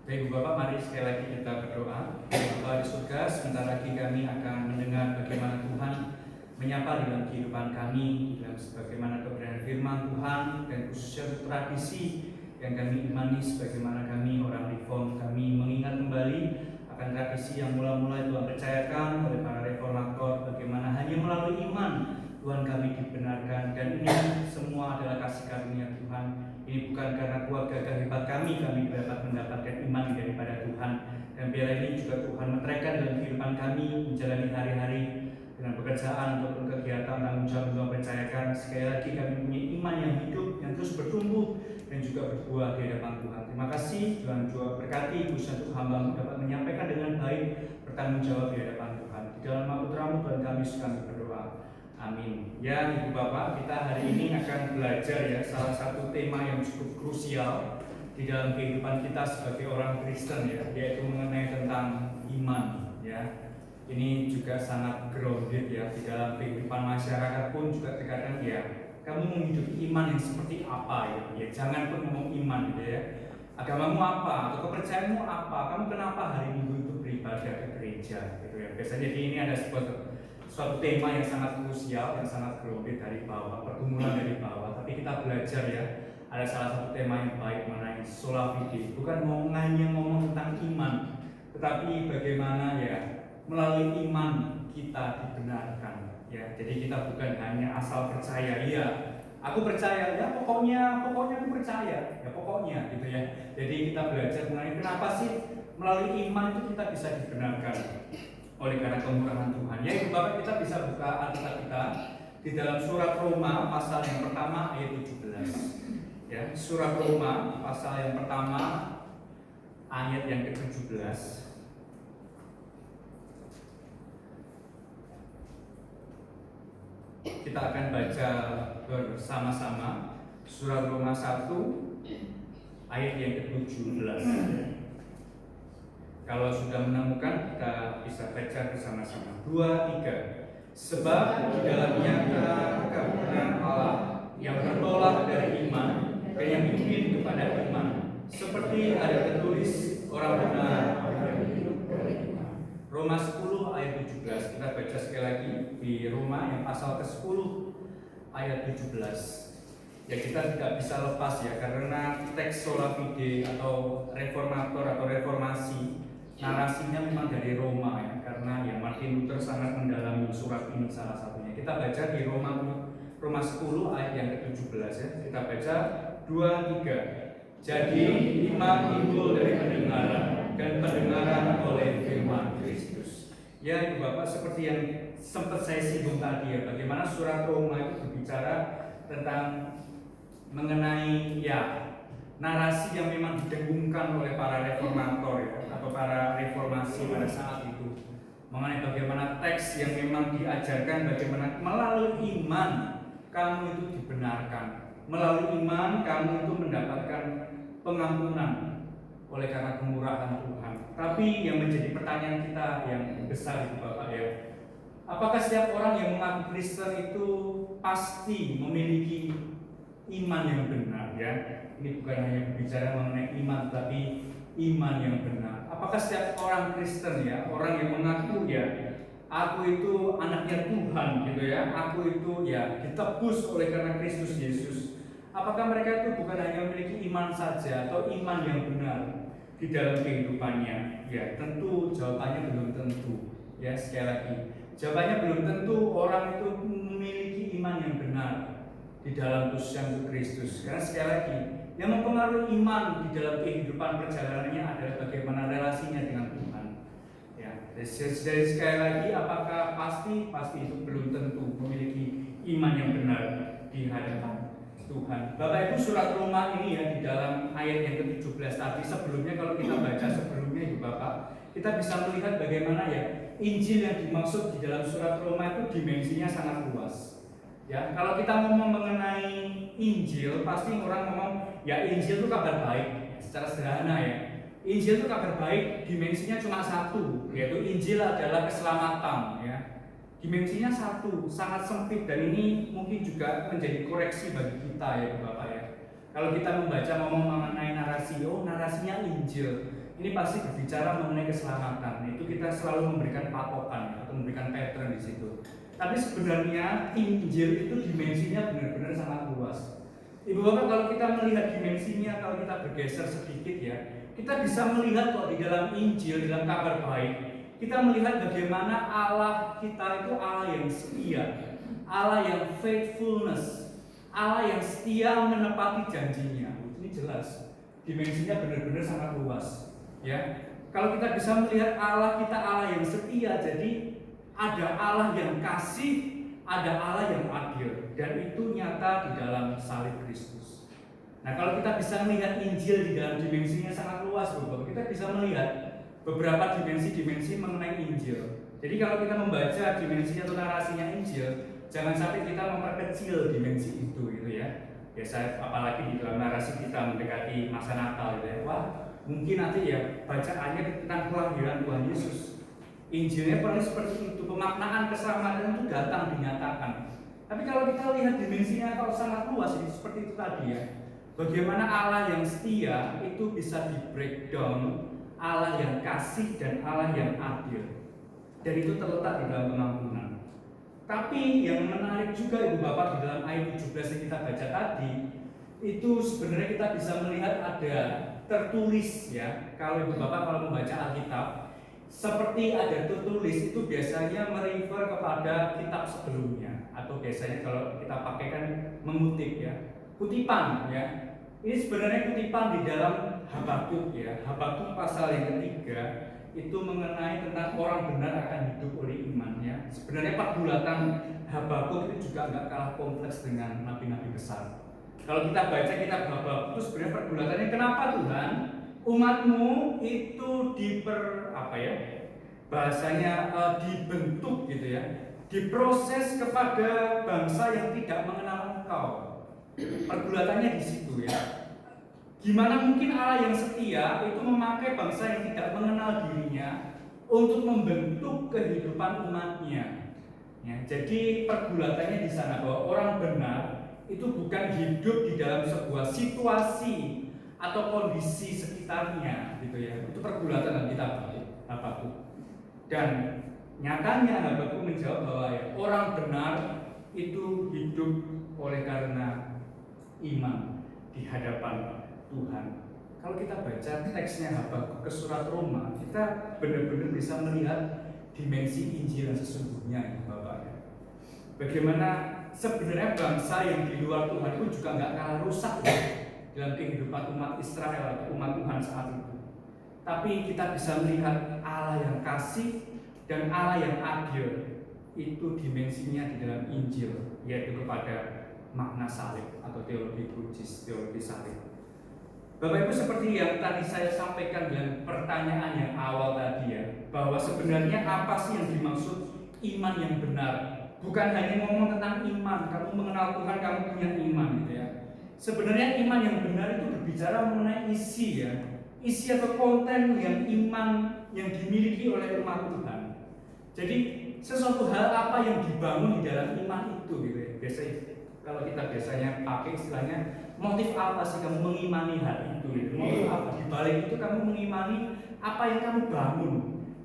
Baik Bapak, mari sekali lagi kita berdoa. Bapa di surga, sebentar lagi kami akan mendengar bagaimana Tuhan menyapa dalam kehidupan kami, dalam sebagaimana kebenaran firman Tuhan, dan khususnya tradisi yang kami imani sebagaimana kami orang Reform, kami mengingat kembali akan tradisi yang mula-mula Tuhan percayakan oleh para reformator, bagaimana hanya melalui iman Tuhan kami dibenarkan, dan ini semua adalah kasih karunia Tuhan. Ini bukan karena kuat gagah hebat kami dapat mendapatkan iman daripada Tuhan. Dan biar ini juga Tuhan meteraikan dalam kehidupan kami menjalani hari-hari dengan pekerjaan ataupun kegiatan tanggung jawab Tuhan percayakan. Sekali lagi kami punya iman yang hidup, yang terus bertumbuh dan juga berbuah di hadapan Tuhan. Terima kasih Tuhan juga berkati khususnya untuk hamba dapat menyampaikan dengan baik, bertanggung jawab di hadapan Tuhan. Di dalam nama putra-Mu Tuhan kami berdoa. Amin. Ya Ibu Bapak, kita hari ini akan belajar ya salah satu tema yang cukup krusial di dalam kehidupan kita sebagai orang Kristen ya, yaitu mengenai tentang iman ya. Ini juga sangat grounded ya di dalam kehidupan masyarakat pun juga terkadang ya, kamu menghidupi iman yang seperti apa ya? Jangan pun ngomong iman gitu ya. Agamamu apa atau kepercayaanmu apa? Kamu kenapa hari Minggu itu beribadah ke gereja gitu ya. Biasanya jadi ini ada suatu tema yang sangat krusial, yang sangat grounded dari bawah, pergumulan dari bawah. Tapi kita belajar ya, ada salah satu tema yang baik mengenai sola fide. Bukan hanya ngomong tentang iman, tetapi bagaimana ya melalui iman kita dibenarkan. Ya, jadi kita bukan hanya asal percaya. Ya, aku percaya ya, pokoknya aku percaya ya, pokoknya gitu ya. Jadi kita belajar mengenai kenapa sih melalui iman itu kita bisa dibenarkan oleh karena kemurahan Tuhan. Ya Ibu Bapak, kita bisa buka Alkitab kita di dalam surat Roma pasal yang pertama ayat 17. Ya, surat Roma pasal yang pertama ayat yang ke-17. Kita akan baca bersama-sama surat Roma 1 ayat yang ke-17. Kalau sudah menemukan, kita bisa baca bersama-sama. 2, 3. Sebab di dalamnya kebenaran Allah yang bertolak dari iman dan yang dipimpin kepada iman. Seperti ada tertulis, orang benar yang hidup dari iman. Roma 10 ayat 17. Kita baca sekali lagi di Roma yang pasal ke-10 ayat 17. Ya, kita tidak bisa lepas ya, karena teks sola fide atau reformator atau reformasi narasinya memang dari Roma ya, karena ya Martin Luther sangat mendalami surat ini salah satunya. Kita baca di Roma 10 ayat yang ke-17 ya. Kita baca 2, 3. Jadi iman timbul dari pendengaran dan pendengaran oleh firman Kristus. Ya Ibu Bapak, seperti yang sempat saya singgung tadi ya, bagaimana surat Roma itu berbicara tentang mengenai ya narasi yang memang didengungkan oleh para reformator ya, atau para reformasi pada saat itu, mengenai bagaimana teks yang memang diajarkan bagaimana melalui iman kamu itu dibenarkan, melalui iman kamu itu mendapatkan pengampunan oleh karena kemurahan Tuhan. Tapi yang menjadi pertanyaan kita yang besar itu Bapak ya, apakah setiap orang yang mengaku Kristen itu pasti memiliki iman yang benar ya? Ini bukan hanya berbicara mengenai iman, tapi iman yang benar. Apakah setiap orang Kristen ya, orang yang mengaku ya, aku itu anaknya Tuhan gitu ya, aku itu ya ditebus oleh karena Kristus Yesus. Apakah mereka itu bukan hanya memiliki iman saja atau iman yang benar di dalam kehidupannya? Ya, tentu jawabannya belum tentu. Ya, sekali lagi, jawabannya belum tentu orang itu memiliki iman yang benar di dalam khususnya Kristus. Karena sekali lagi, yang mempengaruhi iman di dalam kehidupan perjalanannya adalah bagaimana relasinya dengan Tuhan. Ya, dari sekali lagi, apakah pasti itu belum tentu memiliki iman yang benar di hadapan Tuhan. Bapak Ibu, surat Roma ini ya di dalam ayat yang ke-17 tadi, sebelumnya kalau kita baca sebelumnya Ibu Bapak, kita bisa melihat bagaimana ya Injil yang dimaksud di dalam surat Roma itu dimensinya sangat luas. Ya, kalau kita ngomong mengenai Injil, pasti orang ngomong ya Injil itu kabar baik, secara sederhana ya. Injil itu kabar baik, dimensinya cuma satu, yaitu Injil adalah keselamatan ya. Dimensinya satu, sangat sempit, dan ini mungkin juga menjadi koreksi bagi kita ya Bapak ya. Kalau kita membaca ngomong mengenai narasi, oh narasinya Injil. ini pasti berbicara mengenai keselamatan. Itu kita selalu memberikan patokan atau memberikan pattern di situ. Tapi sebenarnya Injil itu dimensinya benar-benar sangat luas. Ibu bapak, kalau kita melihat dimensinya, kalau kita bergeser sedikit ya, kita bisa melihat kok di dalam Injil, di dalam kabar baik, kita melihat bagaimana Allah kita itu Allah yang setia, Allah yang faithfulness, Allah yang setia menepati janjinya. Ini jelas, dimensinya benar-benar sangat luas. Ya, kalau kita bisa melihat Allah kita Allah yang setia, jadi ada Allah yang kasih, ada Allah yang adil, dan itu nyata di dalam salib Kristus. Nah, kalau kita bisa melihat Injil di dalam dimensinya sangat luas, Bapak, kita bisa melihat beberapa dimensi-dimensi mengenai Injil. Jadi kalau kita membaca dimensi atau narasinya Injil, jangan sampai kita memperkecil dimensi itu, gitu ya. Biasa, apalagi di dalam narasi kita mendekati masa Natal, gitu ya. Wah, mungkin nanti ya bacaannya tentang kelahiran Tuhan Yesus. Injilnya paling seperti itu, pemaknaan keselamatan itu datang dinyatakan. Tapi kalau kita lihat dimensinya kalau sangat luas, ini seperti itu tadi ya. Bagaimana Allah yang setia itu bisa di breakdown, Allah yang kasih dan Allah yang adil. Dan itu terletak di dalam pengampunan. Tapi yang menarik juga Ibu Bapak di dalam ayat 17 yang kita baca tadi, itu sebenarnya kita bisa melihat ada tertulis ya. Kalau Ibu Bapak kalau membaca Alkitab, seperti ada tertulis itu biasanya merefer kepada kitab sebelumnya, atau biasanya kalau kita pakai kan mengutip ya, kutipan ya. Ini sebenarnya kutipan di dalam Habakuk ya. Habakuk pasal yang ketiga itu mengenai tentang orang benar akan hidup oleh iman ya. Sebenarnya pergulatan Habakuk itu juga nggak kalah kompleks dengan nabi-nabi besar. Kalau kita baca kitab Habakuk itu sebenarnya pergulatannya, kenapa Tuhan umatmu itu bahasanya dibentuk gitu ya, diproses kepada bangsa yang tidak mengenal Engkau. Pergulatannya di situ ya. Gimana mungkin Allah yang setia itu memakai bangsa yang tidak mengenal dirinya untuk membentuk kehidupan umatnya. Ya, jadi pergulatannya di sana bahwa orang benar itu bukan hidup di dalam sebuah situasi atau kondisi sekitarnya gitu ya. Itu pergulatan dalam kitab Habakuk. Dan nyatanya Habakuk menjawab bahwa ya, orang benar itu hidup oleh karena iman di hadapan Tuhan. Kalau kita baca teksnya Habakuk ke surat Roma, kita benar-benar bisa melihat dimensi Injil yang sesungguhnya ya Bapak ya. Bagaimana sebenarnya bangsa yang di luar Tuhan itu juga nggak kalah rusak ya, dalam kehidupan umat Israel atau umat Tuhan saat itu. Tapi kita bisa melihat Allah yang kasih dan Allah yang adil itu dimensinya di dalam Injil, yaitu kepada makna salib atau teologi krucis, teologi salib. Bapak Ibu, seperti yang tadi saya sampaikan dengan pertanyaan yang awal tadi ya, bahwa sebenarnya apa sih yang dimaksud iman yang benar? Bukan hanya ngomong tentang iman, kamu mengenal Tuhan, kamu punya iman gitu ya. Sebenarnya iman yang benar itu berbicara mengenai isi ya, isi atau konten yang iman yang dimiliki oleh umat Tuhan. Jadi sesuatu hal apa yang dibangun di dalam iman itu gitu ya. Biasanya kalau kita biasanya pakai istilahnya, motif apa sih kamu mengimani hal itu gitu. Motif apa di balik itu kamu mengimani apa yang kamu bangun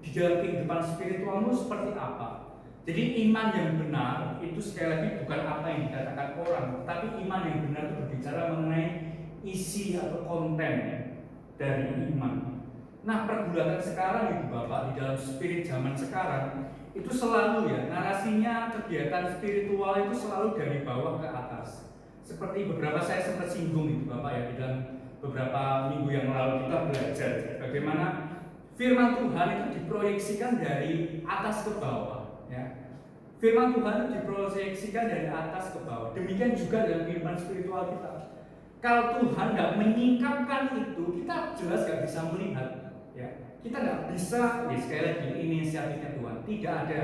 di dalam kehidupan spiritualmu seperti apa. Jadi iman yang benar itu sekali lagi bukan apa yang dikatakan orang, tapi iman yang benar itu berbicara mengenai isi atau konten dari iman. Nah, pergulatan sekarang Ibu Bapak di dalam spirit zaman sekarang itu selalu ya, narasinya kegiatan spiritual itu selalu dari bawah ke atas. Seperti beberapa saya sempat singgung Ibu Bapak ya, di dalam beberapa minggu yang lalu kita belajar bagaimana firman Tuhan itu diproyeksikan dari atas ke bawah ya. Firman Tuhan itu diproyeksikan dari atas ke bawah. Demikian juga dalam kehidupan spiritual kita. Kalau Tuhan nggak menyingkapkan itu, kita jelas nggak bisa melihat. Ya, kita nggak bisa. Ya sekali lagi ini inisiatifnya Tuhan. Tidak ada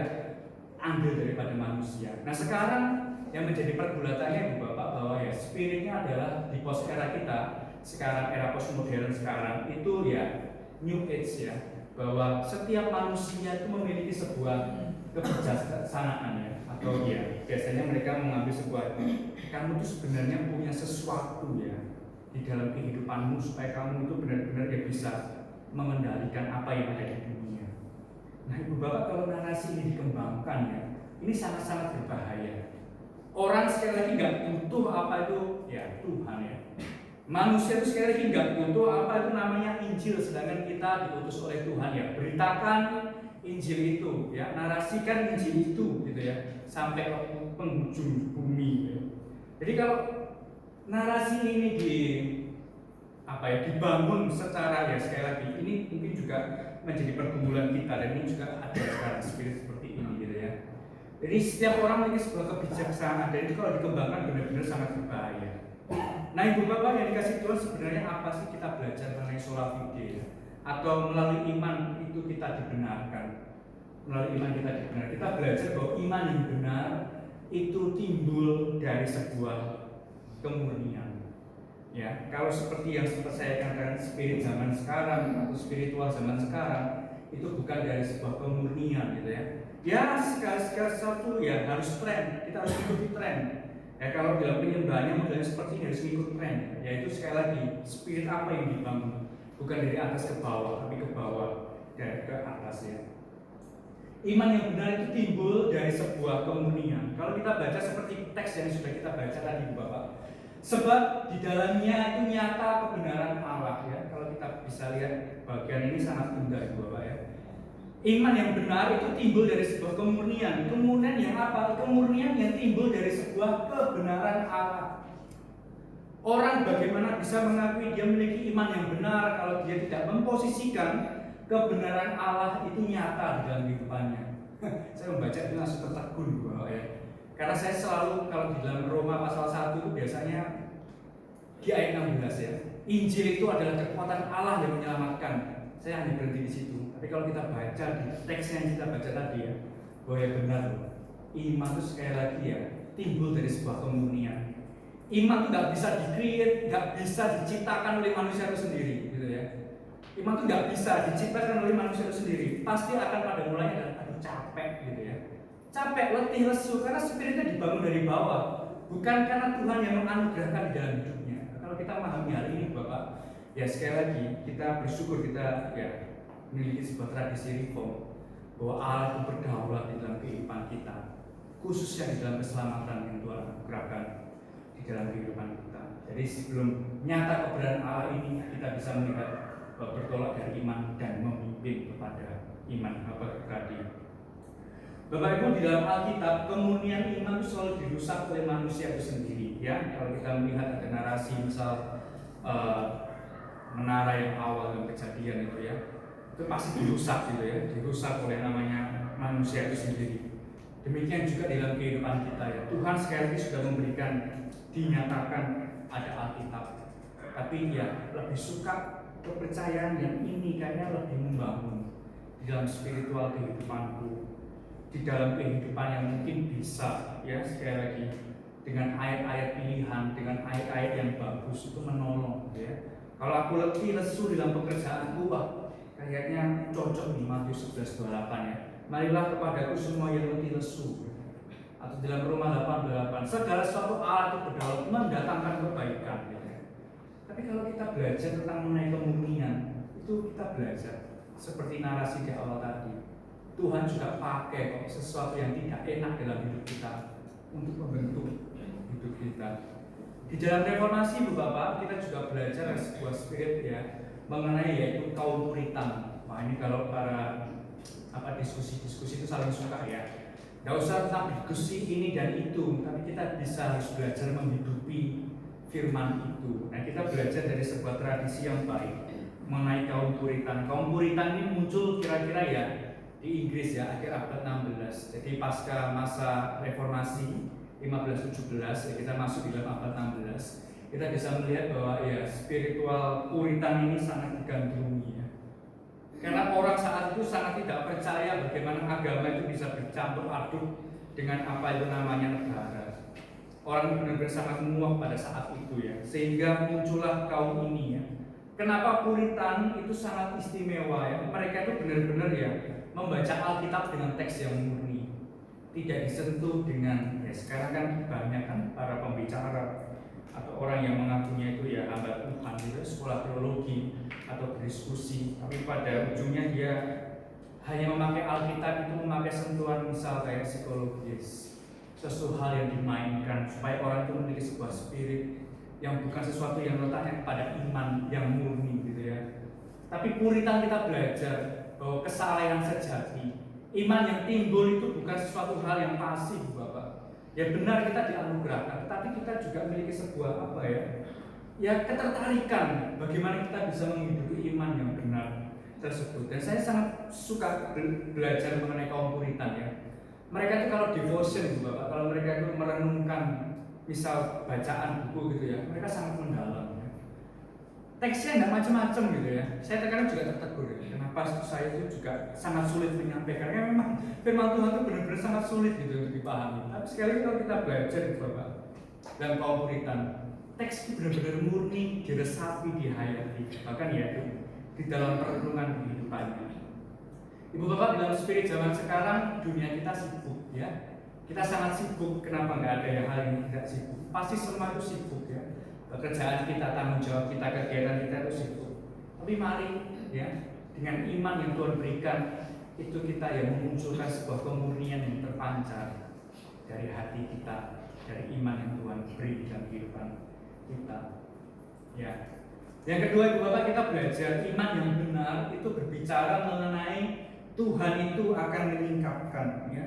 andil daripada manusia. Nah sekarang yang menjadi pergulatannya Ibu Bapak bahwa ya spiritnya adalah di pos era kita sekarang, era postmodern sekarang itu ya new age ya, bahwa setiap manusia itu memiliki sebuah kebijaksanaan ya, atau ya biasanya mereka mengambil sebuah, kamu itu sebenarnya punya sesuatu ya di dalam kehidupanmu supaya kamu itu benar-benar ya bisa mengendalikan apa yang ada di dunia. Nah, Ibu Bapak, kalau narasi ini dikembangkan ya, ini sangat-sangat berbahaya. Orang sekali lagi nggak butuh apa itu ya Tuhan ya. Manusia itu sekali lagi nggak butuh apa itu namanya Injil, sedangkan kita diutus oleh Tuhan ya. Beritakan Injil itu ya, narasikan Injil itu gitu ya, sampai ke penghujung bumi ya. Jadi kalau narasi ini dibangun secara ya, sekali lagi ini mungkin juga menjadi pergumulan kita, dan ini juga ada sekarang spirit seperti ini gitu ya. Jadi setiap orang memiliki sebuah kebijaksanaan, dan itu kalau dikembangkan benar-benar sangat berbahaya. Nah, Ibu Bapak yang dikasih Tuhan, sebenarnya apa sih kita belajar mengenai sola fide ya? Atau melalui iman itu kita dibenarkan? Melalui iman kita dibenarkan. Kita belajar bahwa iman yang benar itu timbul dari sebuah kemurnian. Ya, kalau seperti yang sempat saya katakan, spirit zaman sekarang atau spiritual zaman sekarang itu bukan dari sebuah kemurnian gitu ya. Ya, segala sesuatu ya harus tren, kita harus ikuti tren. Ya, kalau dalam penyembahannya modelnya seperti ini harus ikut tren. Yaitu sekali lagi, spirit apa yang dibangun? Bukan dari atas ke bawah, tapi ke bawah dan ke atas ya. Iman yang benar itu timbul dari sebuah kemurnian. Kalau kita baca seperti teks yang sudah kita baca tadi, Bapak, sebab di dalamnya itu nyata kebenaran Allah ya. Kalau kita bisa lihat bagian ini sangat indah, Bapak ya. Iman yang benar itu timbul dari sebuah kemurnian. Kemurnian yang apa? Kemurnian yang timbul dari sebuah kebenaran Allah. Orang bagaimana bisa mengakui dia memiliki iman yang benar kalau dia tidak memposisikan kebenaran Allah itu nyata di dalam kehidupannya. Saya membaca itu langsung tertegun, Bapak ya. Karena saya selalu kalau di dalam Roma pasal 1 itu biasanya di ayat 16 ya. Injil itu adalah kekuatan Allah yang menyelamatkan. Saya hanya berhenti di situ. Tapi kalau kita baca di teks yang kita baca tadi ya, bahwa ya benar loh. Iman itu sekali lagi ya timbul dari sebuah kemurnian. Iman itu nggak bisa di-create, nggak bisa diciptakan oleh manusia itu sendiri, gitu ya. Iman itu nggak bisa diciptakan oleh manusia itu sendiri. Pasti akan pada mulanya aduh capek, gitu ya. Capek, letih, lesu, karena spiritnya dibangun dari bawah, bukan karena Tuhan yang menganugerahkan di dalam hidupnya. Kalau kita memahami hal ini, Bapak, ya sekali lagi kita bersyukur kita ya memiliki sebuah tradisi reform bahwa Allah itu berdaulat di dalam kehidupan kita, khususnya di dalam keselamatan yang Tuhan anugerahkan di dalam kehidupan kita. Jadi sebelum nyata kebenaran Allah ini, kita bisa melihat bertolak dari iman dan memimpin kepada iman tadi. Bapak Ibu, di dalam Alkitab kemurnian iman itu selalu dirusak oleh manusia itu sendiri ya. Kalau kita melihat ada narasi misal menara yang awal dalam Kejadian itu ya, itu pasti dirusak gitu ya, dirusak oleh namanya manusia itu sendiri. Demikian juga dalam kehidupan kita ya. Tuhan sekali lagi sudah memberikan, dinyatakan ada Alkitab, tapi ya lebih suka kepercayaan yang ini kayaknya lebih membangun di dalam spiritual kehidupanku, di dalam kehidupan yang mungkin bisa ya sekali lagi dengan ayat-ayat pilihan, dengan ayat-ayat yang bagus itu menolong ya. Kalau aku letih lesu dalam pekerjaanku, wah kayaknya cocok nih Matius 11:28 ya. Marilah kepadaku semua yang letih lesu. Atau dalam Roma 8:8, segala sesuatu Allah itu berdaulat mendatangkan kebaikan ya. Tapi kalau kita belajar tentang mengenai kemurnian, itu kita belajar seperti narasi di awal tadi. Tuhan juga pakai kok sesuatu yang tidak enak dalam hidup kita untuk membentuk hidup kita. Di dalam reformasi, Bapak, kita juga belajar sebuah spirit ya mengenai yaitu kaum Puritan. Wah, ini kalau para diskusi-diskusi itu saling suka ya. Gak usah tentang diskusi ini dan itu, tapi kita bisa harus belajar menghidupi firman itu. Nah, kita belajar dari sebuah tradisi yang baik mengenai kaum Puritan. Kaum Puritan ini muncul kira-kira ya di Inggris ya, akhir abad 16. Jadi pasca masa reformasi 1517 ya, kita masuk di dalam abad 16. Kita bisa melihat bahwa ya spiritual Puritan ini sangat digandrungi ya. Karena orang saat itu sangat tidak percaya bagaimana agama itu bisa bercampur aduk dengan apa itu namanya negara. Orang benar-benar sangat menguak pada saat itu ya, sehingga muncullah kaum ini ya. Kenapa Puritan itu sangat istimewa ya? Mereka itu benar-benar ya membaca Alkitab dengan teks yang murni, tidak disentuh dengan ya sekarang kan banyak kan para pembicara atau orang yang mengakunya itu ya hamba Tuhan itu sekolah teologi, atau berdiskusi, tapi pada ujungnya dia hanya memakai Alkitab itu memakai sentuhan misal kayak psikologis, sesuatu hal yang dimainkan supaya orang itu memiliki sebuah spirit yang bukan sesuatu yang letaknya kepada iman yang murni gitu ya. Tapi Puritan kita belajar bahwa kesalehan sejati, iman yang timbul itu bukan sesuatu hal yang pasif, Bapak. Ya benar kita dianugerahkan, tapi kita juga memiliki sebuah apa ya ketertarikan bagaimana kita bisa menghidupi iman yang benar tersebut. Dan saya sangat suka belajar mengenai kaum Puritan ya. Mereka itu kalau devotion Bapak, kalau mereka itu merenungkan misal bacaan buku gitu ya, mereka sangat mendalam ya. Teksnya nggak macam-macam gitu ya. Saya terkadang juga tertegur ya. Kenapa saya itu juga sangat sulit menyampaikan? Karena memang firman Tuhan itu benar-benar sangat sulit gitu untuk dipahami. Tapi sekali lagi kalau kita belajar gitu Bapak, dan kaum Puritan, teks itu benar-benar murni, diresapi, dihayati. Bahkan ya itu di dalam perenungan kehidupannya. Ibu Bapak, dalam spirit zaman sekarang dunia kita sibuk ya. Kita sangat sibuk. Kenapa nggak ada hal yang tidak sibuk? Pasti semua itu sibuk ya. Pekerjaan kita, tanggung jawab kita, kegiatan kita itu sibuk. Tapi mari ya, dengan iman yang Tuhan berikan, itu kita yang memunculkan sebuah kemurnian yang terpancar dari hati kita, dari iman yang Tuhan beri dalam kehidupan kita. Ya. Yang kedua Ibu Bapak, kita belajar iman yang benar itu berbicara mengenai Tuhan itu akan menyingkapkan ya.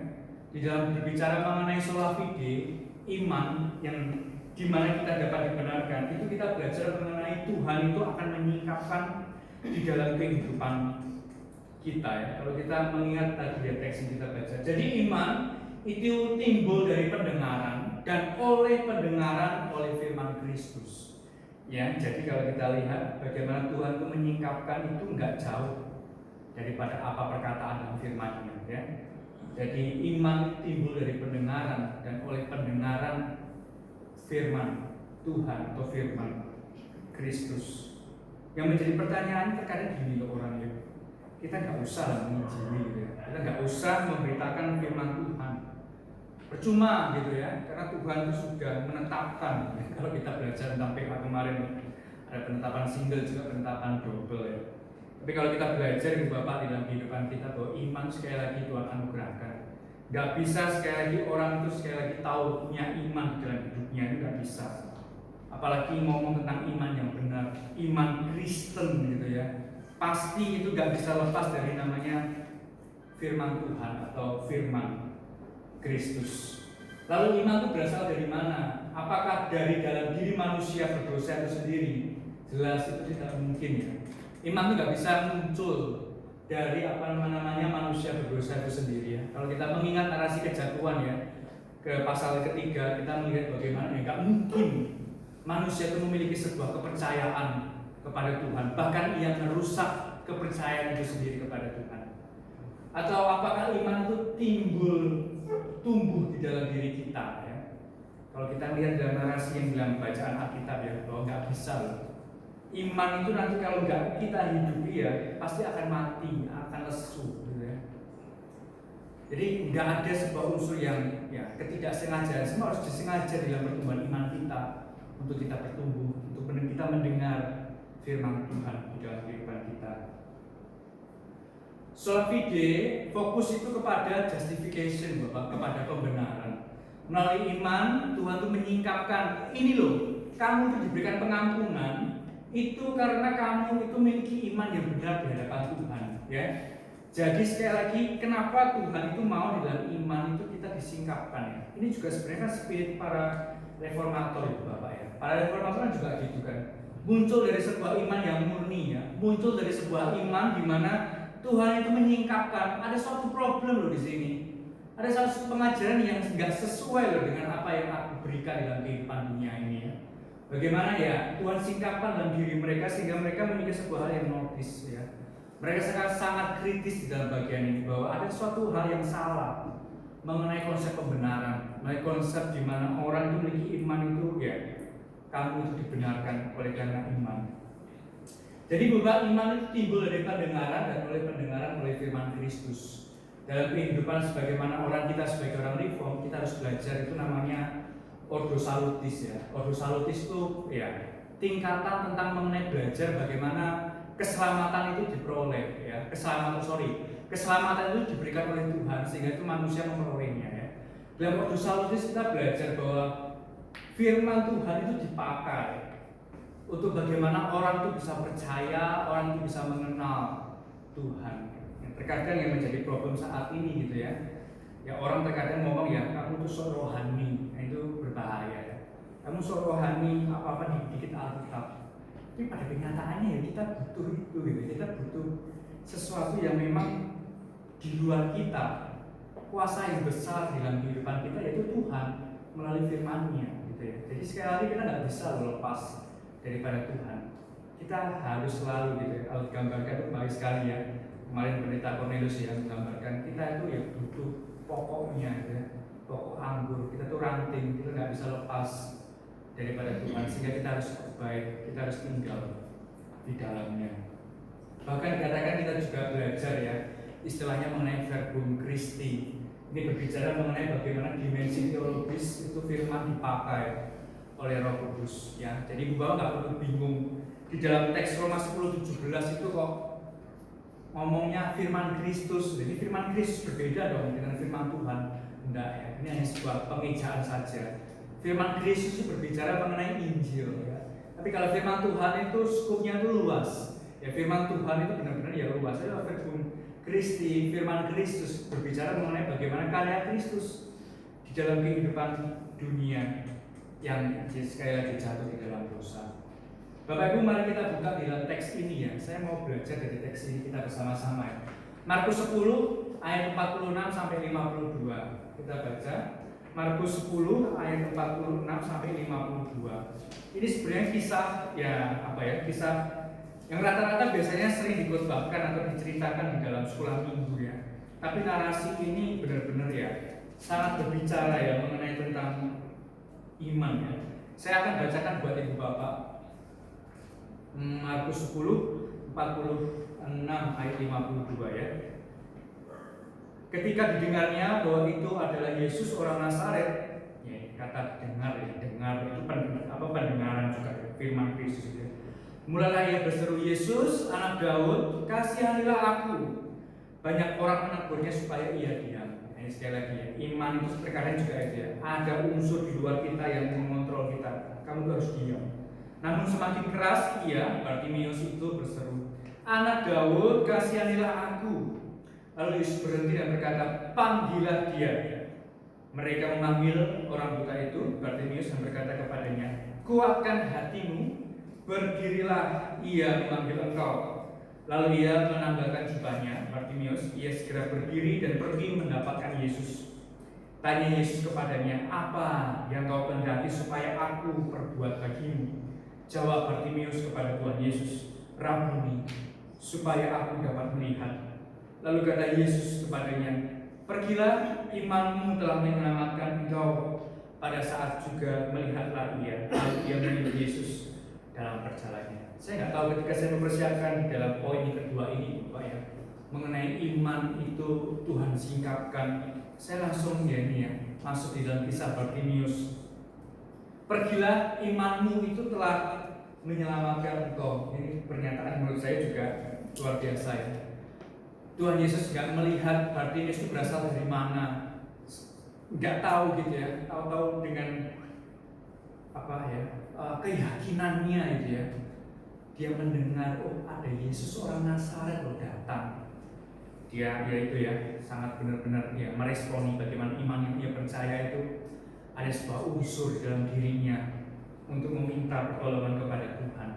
Di dalam berbicara mengenai sola fide, iman yang di mana kita dapat dibenarkan, itu kita belajar mengenai Tuhan itu akan menyingkapkan di dalam kehidupan kita ya. Kalau kita mengingat tadi ya teks yang kita baca. Jadi iman itu timbul dari pendengaran dan oleh pendengaran oleh firman Kristus. Ya, jadi kalau kita lihat bagaimana Tuhan itu menyingkapkan itu enggak jauh daripada apa perkataan dalam firman-Nya ya. Jadi iman timbul dari pendengaran dan oleh pendengaran firman Tuhan atau firman Kristus. Yang menjadi pertanyaan terkadang gini loh orang ya, kita nggak usah menginjili gitu ya, kita nggak usah memberitakan firman Tuhan, percuma gitu ya, karena Tuhan itu sudah menetapkan ya. Kalau kita belajar tentang PA kemarin ada penetapan single juga penetapan double ya. Tapi kalau kita belajar di Bapak di dalam kehidupan kita bahwa iman sekali lagi Tuhan anugerahkan. Gak bisa sekali lagi orang itu sekali lagi tahu punya iman dalam hidupnya, itu gak bisa. Apalagi ngomong tentang iman yang benar, iman Kristen gitu ya. Pasti itu gak bisa lepas dari namanya firman Tuhan atau firman Kristus. Lalu iman itu berasal dari mana? Apakah dari dalam diri manusia berdosa itu sendiri? Jelas itu tidak mungkin ya. Iman itu gak bisa muncul dari apa namanya manusia berdosa itu sendiri ya. Kalau kita mengingat narasi kejatuhan ya, ke pasal ketiga kita melihat bagaimana ya gak mungkin manusia itu memiliki sebuah kepercayaan kepada Tuhan, bahkan ia merusak kepercayaan itu sendiri kepada Tuhan. Atau apakah iman itu tumbuh di dalam diri kita ya? Kalau kita lihat dalam narasi yang dalam bacaan Alkitab ya, bahwa nggak bisa loh. Iman itu nanti kalau nggak kita hidupi ya, pasti akan mati, akan lesu gitu ya. Jadi nggak ada sebuah unsur yang ya ketidaksengajaan, semua harus disengaja dalam pertumbuhan iman kita untuk kita bertumbuh, untuk kita mendengar firman Tuhan di dalam kehidupan kita. Sola fide fokus itu kepada justification Bapak, kepada pembenaran. Melalui iman Tuhan itu menyingkapkan ini loh, kamu itu diberikan pengampunan itu karena kamu itu memiliki iman yang benar di hadapan Tuhan ya. Jadi sekali lagi kenapa Tuhan itu mau di dalam iman itu kita disingkapkan ya. Ini juga sebenarnya kan spirit para reformator itu Bapak ya. Para reformator juga gitu kan. Muncul dari sebuah iman yang murni ya. Muncul dari sebuah iman di mana Tuhan itu menyingkapkan ada suatu problem loh di sini. Ada suatu pengajaran yang nggak sesuai loh dengan apa yang aku berikan dalam kehidupan dunia ini ya. Bagaimana ya Tuhan singkapkan dalam diri mereka sehingga mereka memiliki sebuah hal yang notis ya. Mereka sangat kritis di dalam bagian ini bahwa ada suatu hal yang salah mengenai konsep pembenaran, mengenai konsep di mana orang itu memiliki iman itu ya kamu itu dibenarkan oleh karena iman. Jadi beberapa iman itu timbul dari pendengaran dan oleh pendengaran oleh firman Kristus. Dalam kehidupan sebagaimana orang kita sebagai orang reform kita harus belajar itu namanya Ordo Salutis ya. Ordo Salutis itu ya tingkatan tentang mengenai belajar bagaimana keselamatan itu diperoleh, ya. Keselamatan itu diberikan oleh Tuhan sehingga itu manusia memperolehnya, ya. Dalam waktu Saulus kita belajar bahwa firman Tuhan itu dipakai untuk bagaimana orang itu bisa percaya, orang itu bisa mengenal Tuhan. Terkadang yang menjadi problem saat ini gitu ya. Ya orang terkadang ngomong ya kamu tuh sok rohani, nah, itu berbahaya ya. Kamu sok rohani apa-apa dikit Alkitab. Tapi pada kenyataannya ya kita butuh itu gitu. Kita butuh sesuatu yang memang di luar kita. Kuasa yang besar dalam kehidupan kita yaitu Tuhan melalui firman-Nya gitu ya. Jadi sekali lagi kita nggak bisa lepas daripada Tuhan. Kita harus selalu gitu ya. Kalau digambarkan itu baik sekali ya. Kemarin pendeta Cornelius yang menggambarkan kita itu ya butuh pokoknya gitu ya. Pokok anggur, kita tuh ranting, kita nggak bisa lepas daripada Tuhan sehingga kita harus baik, kita harus tinggal di dalamnya. Bahkan dikatakan kita juga belajar ya istilahnya mengenai verbum Christi. Ini berbicara mengenai bagaimana dimensi teologis itu firman dipakai oleh Roh Kudus ya. Jadi Bapak nggak perlu bingung di dalam teks Roma 10:17 itu kok ngomongnya firman Kristus. Jadi firman Kristus berbeda dong dengan firman Tuhan. Enggak ya, ini hanya sebuah pengejaan saja. Firman Kristus itu berbicara mengenai Injil ya. Tapi kalau firman Tuhan itu skupnya itu luas. Ya firman Tuhan itu benar-benar ya luas. Jadi verbum Kristi, firman Kristus berbicara mengenai bagaimana karya Kristus di dalam kehidupan dunia yang sekali lagi jatuh di dalam dosa. Bapak Ibu, mari kita buka di dalam teks ini ya. Saya mau belajar dari teks ini kita bersama-sama ya. Markus 10 ayat 46 sampai 52. Kita baca Markus 10 ayat 46 sampai 52. Ini sebenarnya kisah ya apa ya? Kisah yang rata-rata biasanya sering dikhotbahkan atau diceritakan di dalam sekolah minggu ya. Tapi narasi ini benar-benar ya sangat berbicara ya mengenai tentang iman ya. Saya akan bacakan buat Ibu Bapak. Markus 10 46 ayat 52 ya. Ketika didengarnya bahwa itu adalah Yesus orang Nazaret, ya, kata dengar ya, dengar itu pendengaran juga ya, firman Kristus ya. Mulailah ia berseru, Yesus anak Daud, kasihanilah aku. Banyak orang menegurnya supaya ia diam. Nah, sekali lagi ya, iman itu terkadang juga itu ya. Ada unsur di luar kita yang mengontrol kita. Kamu harus diam. Namun semakin keras ia, Bartimius itu berseru, anak Daud, kasihanilah aku. Lalu Yesus berhenti dan berkata, panggillah dia. Mereka memanggil orang buta itu, Bartimius, dan berkata kepadanya, kuatkan hatimu, berdirilah, ia memanggil engkau. Lalu ia menanggalkan jubahnya, Bartimius, ia segera berdiri dan pergi mendapatkan Yesus. Tanya Yesus kepadanya, apa yang kau kehendaki supaya aku perbuat bagimu? Jawab Bartimius kepada Tuhan Yesus, Rabuni, supaya aku dapat melihat. Lalu kata Yesus kepadanya, pergilah, imanmu telah menyelamatkan engkau. Pada saat juga melihatlah ia, lalu ia melihat Yesus dalam perjalanannya. Saya nggak tahu ketika saya mempersiapkan dalam poin yang kedua ini, Pak ya, mengenai iman itu Tuhan singkapkan. Saya langsung ya ini ya masuk di dalam kisah Bartimius. Pergilah, imanmu itu telah menyelamatkan engkau. Ini pernyataan menurut saya juga luar biasa ya. Tuhan Yesus nggak melihat Bartimius itu berasal dari mana, nggak tahu gitu ya. Tahu-tahu dengan apa ya keyakinannya itu ya, dia mendengar oh ada Yesus orang Nazaret loh datang. Dia itu ya sangat benar-benar ya meresponi bagaimana iman yang dia percaya itu ada sebuah unsur dalam dirinya untuk meminta pertolongan kepada Tuhan.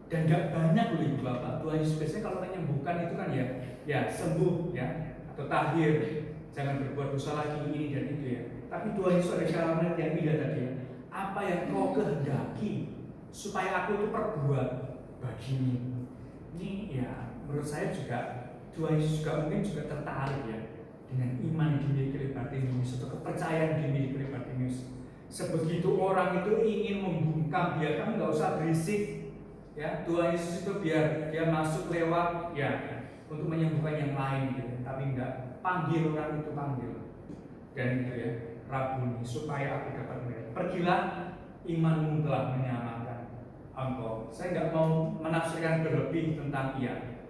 Dan gak banyak loh Ibu Bapak, Tuhan Yesus biasanya kalau menyembuhkan itu kan ya sembuh ya atau tahir, jangan berbuat dosa lagi ini dan itu ya. Tapi Tuhan Yesus ada kalimat yang indah tadi ya, apa yang kau kehendaki supaya aku itu perbuat bagimu. Ini ya menurut saya juga Tuhan Yesus juga mungkin juga tertarik ya dengan iman yang dimiliki oleh Bartimius atau kepercayaan yang dimiliki oleh Bartimius. Sebegitu orang itu ingin membungkam dia, kamu nggak usah berisik ya, Tuhan Yesus itu biar dia masuk lewat ya untuk menyembuhkan yang lain gitu. Tapi enggak, panggil orang itu, panggil dan itu ya, Rabuni, supaya aku dapat melihat. Pergilah, imanmu telah menyelamatkan. engkau. Saya nggak mau menafsirkan berlebih tentang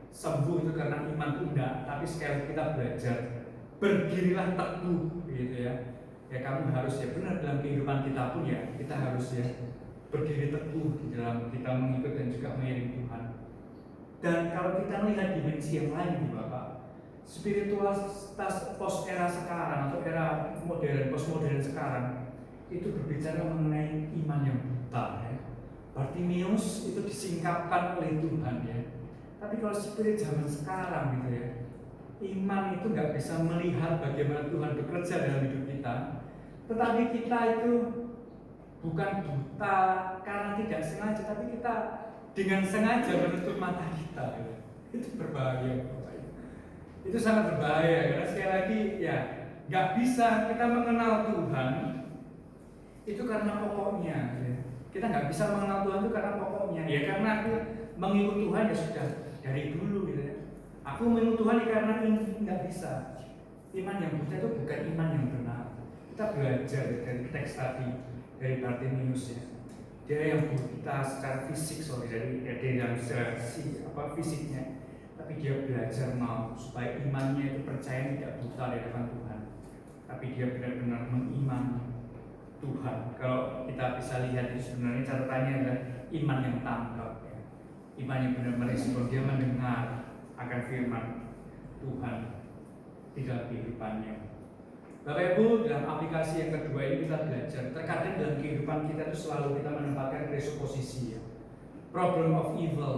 sembuh itu karena iman itu enggak, tapi sekali kita belajar berdirilah teguh gitu ya. Ya kamu harus benar dalam kehidupan kita pun kita harus berdiri teguh di dalam kita mengikut dan juga mengiring Tuhan. Dan kalau kita melihat dimensi yang lain Bapak, spiritualitas post era sekarang atau era modern, postmodern sekarang itu berbicara mengenai iman yang buta Bartimius itu disingkapkan oleh Tuhan Tapi kalau spirit zaman sekarang gitu iman itu nggak bisa melihat bagaimana Tuhan bekerja dalam hidup kita. Tetapi kita itu bukan buta karena tidak sengaja, tapi kita dengan sengaja menutup mata kita. Itu berbahaya. Itu sangat berbahaya karena sekali lagi nggak bisa kita mengenal Tuhan itu karena pokoknya. Kita nggak bisa mengenal Tuhan itu karena pokoknya. Karena aku mengikut Tuhan sudah dari dulu Aku mengikut Tuhan karena ini nggak bisa. Iman yang buta itu bukan iman yang benar. Kita belajar dari teks tadi dari Bartimius Dia yang buta secara fisik dari dalam fisiknya. Tapi dia belajar mau supaya imannya itu percaya tidak buta di depan Tuhan. Tapi dia benar-benar mengimani Tuhan. Kalau kita bisa lihat itu sebenarnya catatannya adalah iman yang tanggap Iman yang benar merespon, dia mendengar akan firman Tuhan di dalam kehidupannya. Bapak Ibu, dalam aplikasi yang kedua ini kita belajar. Terkadang dalam kehidupan kita itu selalu kita menempatkan presuposisi problem of evil.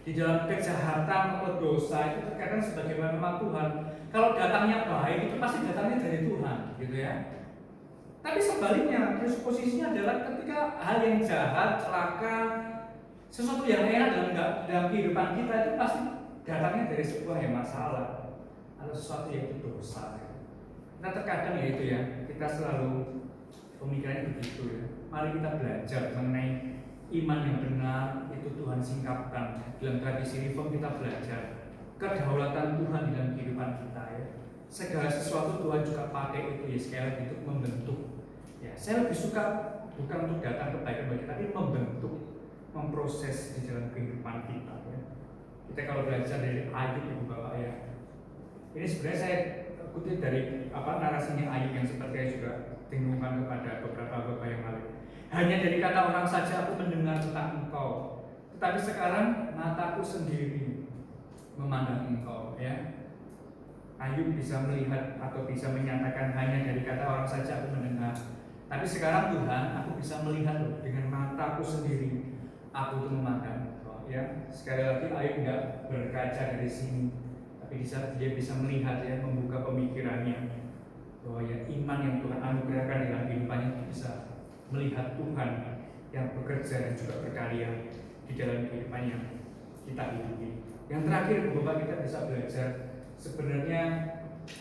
Di dalam kejahatan atau dosa itu terkadang sebagaimana nama Tuhan. Kalau datangnya baik itu pasti datangnya dari Tuhan, gitu Tapi sebaliknya, presuposisinya adalah ketika hal yang jahat, celaka, sesuatu yang enak dalam kehidupan kita itu pasti datangnya dari sebuah masalah atau sesuatu yang itu dosa. Nah terkadang kita selalu pemikirannya begitu Mari kita belajar mengenai iman yang benar itu Tuhan singkapkan. Dalam tradisi reform kita belajar kedaulatan Tuhan dalam kehidupan kita Segala sesuatu Tuhan juga pakai itu sekali lagi untuk membentuk. Saya lebih suka bukan untuk datang kebaikan bagi tapi membentuk, memproses di dalam kehidupan kita Kita kalau belajar dari Ayub Ibu Bapak ini sebenarnya saya kutip dari narasinya Ayub yang seperti saya juga bingungkan kepada beberapa bapak yang lain. Hanya dari kata orang saja aku mendengar tentang engkau, tetapi sekarang mataku sendiri memandang engkau Ayub bisa melihat atau bisa menyatakan hanya dari kata orang saja aku mendengar. Tapi sekarang Tuhan, aku bisa melihat dengan mataku sendiri. Aku itu memandang Sekali lagi Ayub tidak berkaca dari sini, tapi dia bisa melihat membuka pemikirannya bahwa iman yang Tuhan anugerahkan dalam kehidupannya itu bisa melihat Tuhan yang bekerja dan juga berkarya di dalam kehidupan yang kita hidupi. Yang terakhir Bapak, kita bisa belajar sebenarnya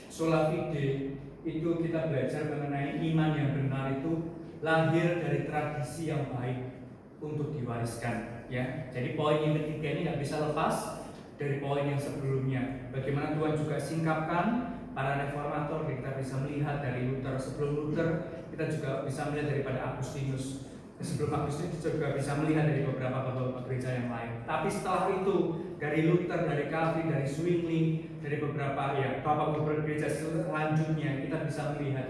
sola fide itu kita belajar mengenai iman yang benar itu lahir dari tradisi yang baik untuk diwariskan Jadi poin yang ketiga ini nggak bisa lepas dari poin yang sebelumnya. Bagaimana Tuhan juga singkapkan para reformator, kita bisa melihat dari Luther. Sebelum Luther kita juga bisa melihat daripada Agustinus. Sebelum Agustinus juga bisa melihat dari beberapa gereja yang lain. Tapi setelah itu dari Luther, dari Calvin, dari Zwingli, dari beberapa bapak-bapak gereja selanjutnya kita bisa melihat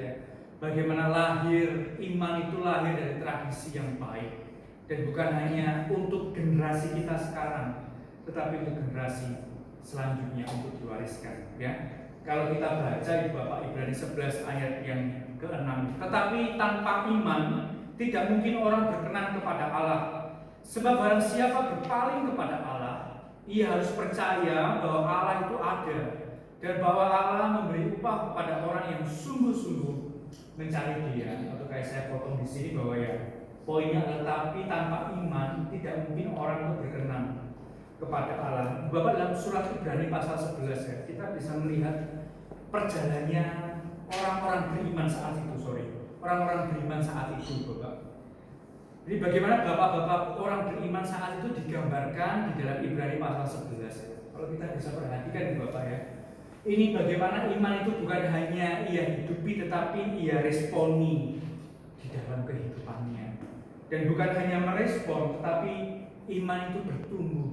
bagaimana lahir iman itu lahir dari tradisi yang baik. Dan bukan hanya untuk generasi kita sekarang, tetapi untuk generasi selanjutnya untuk diwariskan Kalau kita baca di Bapak Ibrani 11 ayat yang ke-6, tetapi tanpa iman tidak mungkin orang berkenan kepada Allah. Sebab barang siapa berpaling kepada Allah, ia harus percaya bahwa Allah itu ada dan bahwa Allah memberi upah kepada orang yang sungguh-sungguh mencari Dia. Atau kayak saya potong di sini bahwa poinnya adalah tapi tanpa iman tidak mungkin orang itu berkenan kepada Allah. Bapak dalam surat Ibrani pasal 11 kita bisa melihat perjalanannya orang-orang beriman saat itu, orang-orang beriman saat itu, Bapak. Jadi bagaimana bapak-bapak orang beriman saat itu digambarkan di dalam Ibrani pasal 11 Kalau kita bisa perhatikan Bapak ini bagaimana iman itu bukan hanya ia hidupi tetapi ia responi di dalam kehidupannya. Dan bukan hanya merespon tetapi iman itu bertumbuh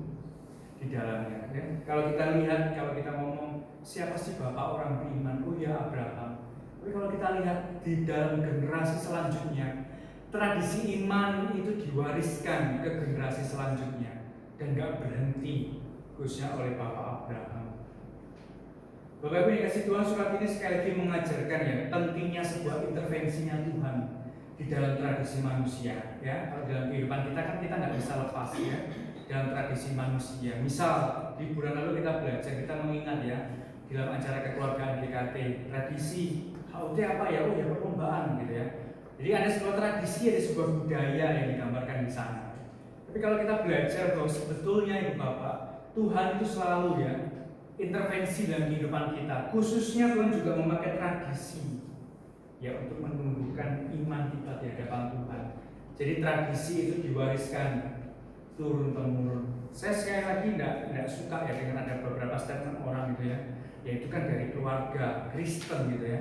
di dalamnya. Ya. Kalau kita lihat, kalau kita ngomong siapa sih bapak orang beriman? Oh ya, Abraham. Tapi kalau kita lihat di dalam generasi selanjutnya, tradisi iman itu diwariskan ke generasi selanjutnya dan gak berhenti khususnya oleh bapak Abraham. Bapak Ibu yang kasih Tuhan, surat ini sekali lagi mengajarkan ya pentingnya sebuah intervensinya Tuhan di dalam tradisi manusia. Ya, kalau dalam kehidupan kita kan kita nggak bisa lepas ya dalam tradisi manusia. Misal di bulan lalu kita belajar, kita mengingat ya dalam acara kekeluargaan GKT, tradisi HUT apa ya? Oh ya, perlombaan gitu ya. Jadi ada sebuah tradisi, ada sebuah budaya yang digambarkan di sana. Tapi kalau kita belajar bahwa sebetulnya Ibu Bapak, Tuhan itu selalu ya intervensi dalam kehidupan kita. Khususnya Tuhan juga memakai tradisi ya untuk menumbuhkan iman kita di hadapan Tuhan. Jadi tradisi itu diwariskan turun temurun. Saya sekali lagi tidak suka ya dengan ada beberapa statement orang gitu ya. Ya itu kan dari keluarga Kristen gitu ya.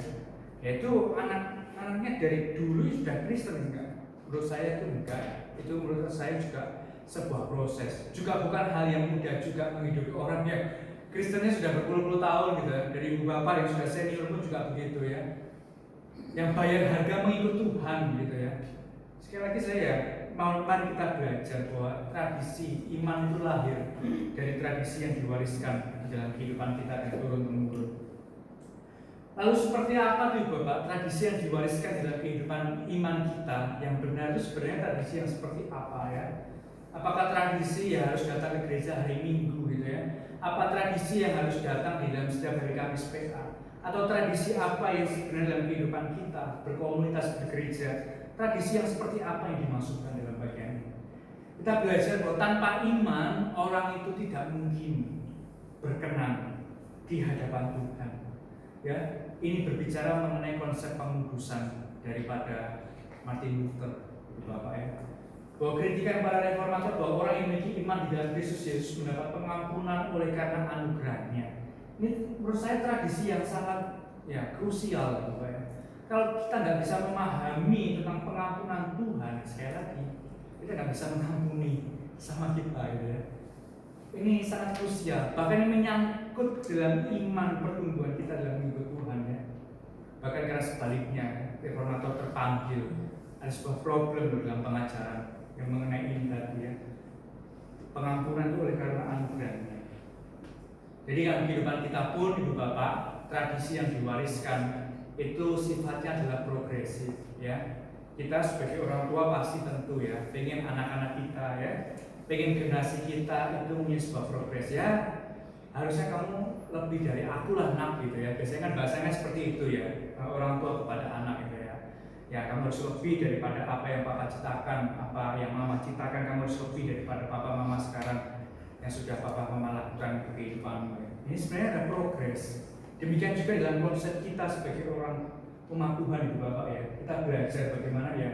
Yaitu anak-anaknya dari dulu sudah Kristen enggak? Menurut saya itu enggak. Itu menurut saya juga sebuah proses. Juga bukan hal yang mudah juga menghidupi orang yang Kristennya sudah berpuluh-puluh tahun gitu ya. Dari ibu bapak yang sudah senior pun juga begitu ya. Yang bayar harga mengikut Tuhan gitu ya. Sekali lagi saya mari kita belajar bahwa tradisi iman itu lahir dari tradisi yang diwariskan di dalam kehidupan kita dan turun-temurun. Lalu seperti apa tuh Bapak tradisi yang diwariskan dalam kehidupan iman kita yang benar itu sebenarnya tradisi yang seperti apa ya? Apakah tradisi yang harus datang ke gereja hari Minggu gitu ya? Apa tradisi yang harus datang di dalam setiap hari Kamis PA? Atau tradisi apa yang sebenarnya dalam kehidupan kita berkomunitas bergereja? Tradisi yang seperti apa yang dimaksudkan dalam bagian ini? Kita belajar bahwa tanpa iman orang itu tidak mungkin berkenan di hadapan Tuhan. Ya, ini berbicara mengenai konsep pengudusan daripada Martin Luther, Bapak ya. Bahwa kritikan para reformator bahwa orang yang memiliki iman di dalam Kristus Yesus mendapat pengampunan oleh karena anugerahnya. Ini menurut saya tradisi yang sangat ya krusial, Bapak ya. Kalau kita nggak bisa memahami tentang pengampunan Tuhan, sekali lagi kita nggak bisa mengampuni sama kita, gitu ya. Ini sangat krusial. Bahkan ini menyangkut dalam iman pertumbuhan kita dalam mengikut Tuhan ya. Bahkan karena sebaliknya, reformator terpanggil ada sebuah problem dalam pengajaran yang mengenai ini tadi ya. Pengampunan itu oleh karena anugerahnya. Jadi dalam kehidupan kita pun, Ibu Bapak, tradisi yang diwariskan itu sifatnya adalah progresif ya. Kita sebagai orang tua pasti tentu ya pengen anak-anak kita ya, pengen generasi kita itu punya sebuah progres ya. Harusnya kamu lebih dari aku lah nak gitu ya. Biasanya kan bahasanya seperti itu ya, orang tua kepada anak gitu ya. Ya kamu harus lebih daripada apa yang papa ciptakan, apa yang mama ciptakan. Kamu harus lebih daripada papa mama sekarang yang sudah papa mama lakukan di kehidupanmu ya. Ini sebenarnya ada progres. Demikian juga dalam konsep kita sebagai orang umat Tuhan Ibu Bapak ya. Kita belajar bagaimana ya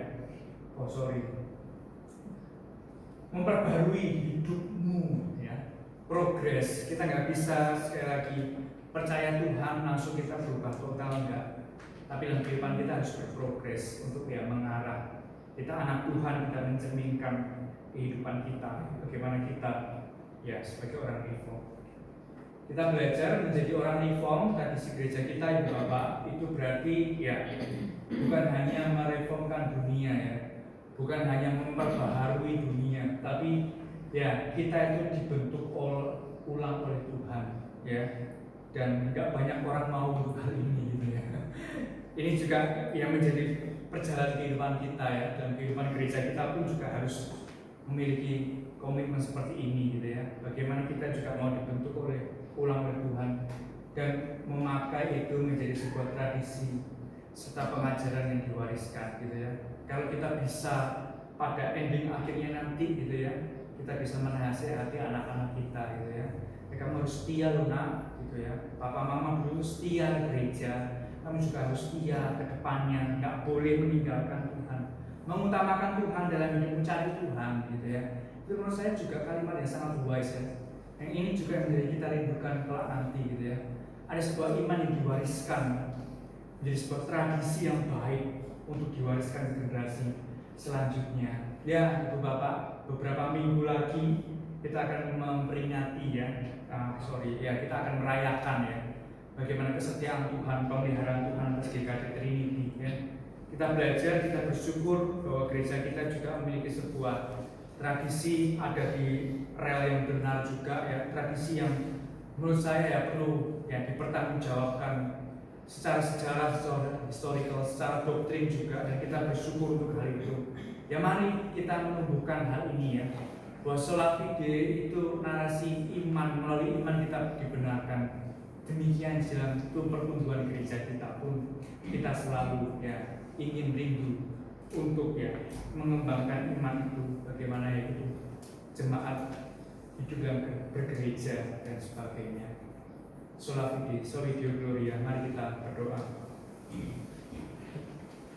memperbarui hidupmu ya. Progres. Kita nggak bisa sekali lagi percaya Tuhan langsung kita berubah total enggak. Tapi dalam kehidupan kita harus berprogres untuk ya mengarah. Kita anak Tuhan, kita mencerminkan kehidupan kita. Bagaimana kita ya sebagai orang reform. Kita belajar menjadi orang reform, tradisi gereja kita Ibu Bapak itu berarti ya bukan hanya mereformkan dunia ya, bukan hanya memperbaharui dunia, tapi ya kita itu dibentuk ulang oleh Tuhan ya, dan tidak banyak orang mau untuk hal ini gitu ya. Ini juga yang menjadi perjalanan kehidupan kita ya, dalam kehidupan gereja kita pun juga harus memiliki komitmen seperti ini gitu ya. Bagaimana kita juga mau dibentuk ulang oleh Tuhan dan memakai itu menjadi sebuah tradisi serta pengajaran yang diwariskan gitu ya. Kalau kita bisa pada ending akhirnya nanti gitu ya, kita bisa menasihati anak-anak kita gitu ya. Kamu harus setia loh nak gitu ya. Papa mama dulu setia di gereja, kamu juga harus setia ke depannya, nggak boleh meninggalkan Tuhan, mengutamakan Tuhan dalam hidup, mencari Tuhan gitu ya. Itu menurut saya juga kalimat yang sangat wise ya. Yang ini juga yang menjadi kita rindukan kelak nanti gitu ya. Ada sebuah iman yang diwariskan menjadi sebuah tradisi yang baik untuk diwariskan ke generasi selanjutnya. Ya, Ibu Bapak, beberapa minggu lagi kita akan memperingati kita akan merayakan ya bagaimana kesetiaan Tuhan, pemeliharaan Tuhan atas GKD Trinity ya. Kita belajar, kita bersyukur bahwa gereja kita juga memiliki sebuah tradisi, ada di rel yang benar juga ya, tradisi yang menurut saya ya perlu ya dipertanggungjawabkan secara sejarah, secara historical, secara doktrin juga, dan kita bersyukur untuk hal itu. Ya mari kita menumbuhkan hal ini ya, bahwa sola fide itu narasi iman, melalui iman kita dibenarkan. Demikian dalam pertumbuhan gereja kita pun kita selalu ya ingin rindu untuk ya mengembangkan iman itu, bagaimana itu jemaat hidup yang bergereja dan sebagainya. Sola fide, soli Deo gloria. Mari kita berdoa.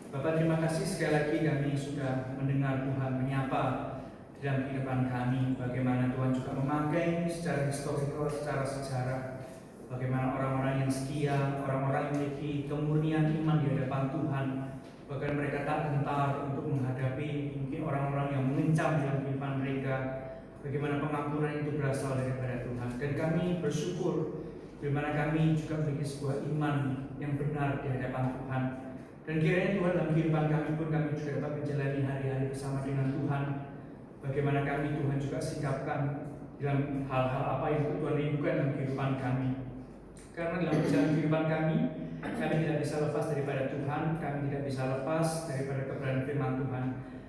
Bapak, terima kasih sekali lagi kami sudah mendengar Tuhan menyapa dalam kehidupan kami. Bagaimana Tuhan juga memakai secara historical, secara sejarah, bagaimana orang-orang yang setia, orang-orang yang memiliki kemurnian iman di hadapan Tuhan, bahkan mereka tak gentar untuk menghadapi mungkin orang-orang yang mengencam dalam kehidupan mereka. Bagaimana pengampunan itu berasal daripada Tuhan. Dan kami bersyukur bagaimana kami juga memiliki sebuah iman yang benar di hadapan Tuhan. Dan kiranya Tuhan dalam kehidupan kami pun kami juga dapat menjalani hari-hari bersama dengan Tuhan. Bagaimana kami Tuhan juga sikapkan dalam hal-hal apa yang Tuhan rindukan dalam kehidupan kami. Karena dalam perjalanan kehidupan kami tidak bisa lepas daripada Tuhan, kami tidak bisa lepas daripada kebenaran firman Tuhan.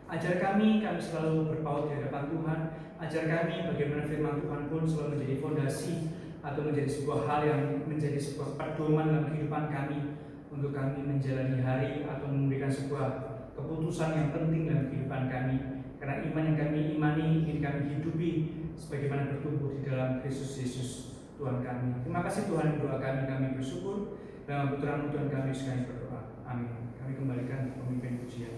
Ajar kami selalu berpaut di hadapan Tuhan. Ajar kami bagaimana firman Tuhan pun selalu menjadi fondasi atau menjadi sebuah hal yang menjadi sebuah pedoman dalam kehidupan kami, untuk kami menjalani hari atau memberikan sebuah keputusan yang penting dalam kehidupan kami. Karena iman yang kami imani ingin kami hidupi sebagaimana bertumbuh di dalam Kristus Yesus Tuhan kami. Terima kasih Tuhan, doa kami bersyukur. Dalam putra Tuhan kami sekali berdoa. Amin. Kami kembalikan pemimpin pujian.